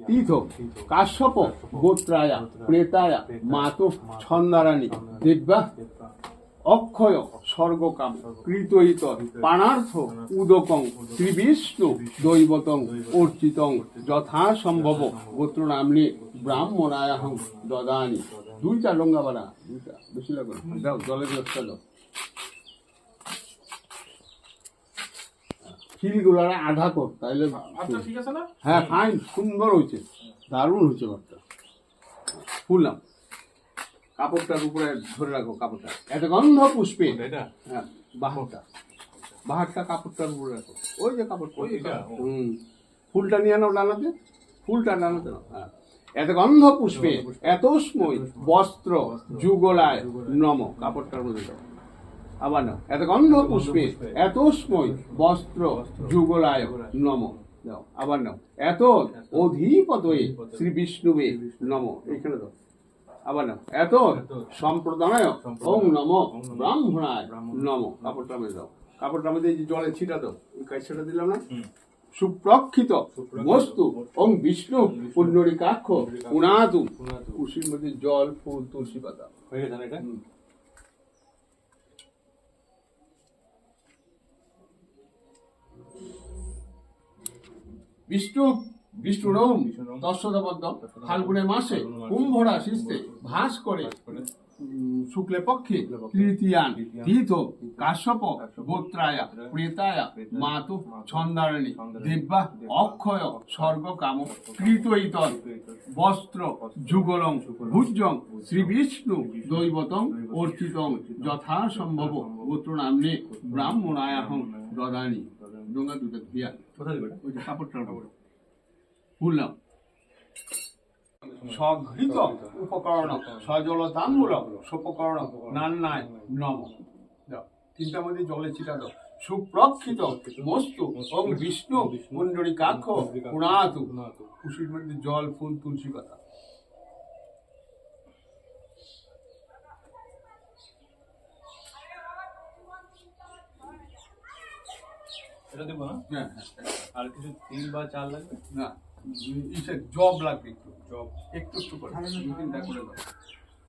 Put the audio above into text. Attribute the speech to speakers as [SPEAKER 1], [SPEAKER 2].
[SPEAKER 1] তীর্থ কাশ্যপ গোত্রায় প্রেতায় মাতো ছন্দারানী দিব্যা অক্ষয় স্বর্গকাম কৃতইত পাণার্থ উদকং শ্রীবিষ্ণু দৈবতং অর্চিতং যথাসম্ভব গোত্র নামনি ব্রাহ্মণায়াহং দদানি। দুইটা লঙ্গা বাড়া, দুইটা বেশি লাগবে দাও, জলের ব্যবস্থা দাও। খিলগুলার আধা কর, তাইলে
[SPEAKER 2] ঠিক আছে না?
[SPEAKER 1] হ্যাঁ ফাইন, সুন্দর হয়েছে, দারুণ হয়েছে ভাতটা। ফুললাম কাপড়টার উপরে ধরে রাখো, কাপড়টা এত গন্ধ পুষ্পে, হ্যাঁ বাহারটা কাপড়টার উপরে রাখো, ওই যে কাপড়, ফুলটা নিয়ে নাও ডানাতে, ফুলটা ডানাতে নাও। হ্যাঁ, এত গন্ধ পুষ্পে এতস্ময় বস্ত্র যুগলায় নম, কাপড়টার মধ্যে দাও। আবার নাও, এত গন্ধ পুষ্পে এতস্ময় বস্ত্র যুগলায় নম, দাও। আবার নাও, এত অধিপতয়ে শ্রী বিষ্ণুবে নম, এইখানে দাও। আবার নাও, এত সম্প্রদায় ওং নম ব্রাহ্মণায় নম, কাপড়টা মধ্যে দাও। কাপড়টার মধ্যে জলে ছিটা দাও, ওই কাইসাটা দিলাম না। সুপ্রক্ষিত বস্তু ওং বিষ্ণু পুণ্ডরিকাক্ষ পুনাতু, কুশির মধ্যে জল ফুল তুলসী পাতা
[SPEAKER 2] হয়ে গেছে এটা।
[SPEAKER 1] বিষ্ণুরম দশদবদ্ধ ফাল্গুনে মাসে কুম্ভরা শিস্তে ভাস করে শুক্লে পক্ষে তৃতীয়ান তীর্থ কাশ্যপ গোত্রায় প্রেতায় মাতু ছন্দারণী দিব্যা অক্ষয় স্বর্গকাম কৃতইতর বস্ত্র যুগলং ভুজং শ্রী বিষ্ণু দৈবতং অর্চিতং যথাসম্ভব গোত্র নামনে ব্রাহ্মণায়াহং দদানি। ডোঙ্গা দুটো ধুইয়া ওই যে কাপড়টার ফুললাম। স্বঘৃত উপকরণ সজল তাম্বুল সোপকরণ নান্নায় নম, তিনটার মধ্যে জলে ছিটা দাও। সুপ্রক্ষিত বস্তু ওং বিষ্ণু পুণ্ডরিকাক্ষ পুনাতু, কুশির মধ্যে জল ফুল তুলসী পাতা।
[SPEAKER 2] এটা দেবো না?
[SPEAKER 1] হ্যাঁ,
[SPEAKER 2] আর কিছু তিল বা চাল লাগবে
[SPEAKER 1] না, জব লাগবে, একটু জব একটু একটু করে, দু তিনটা করে দাও।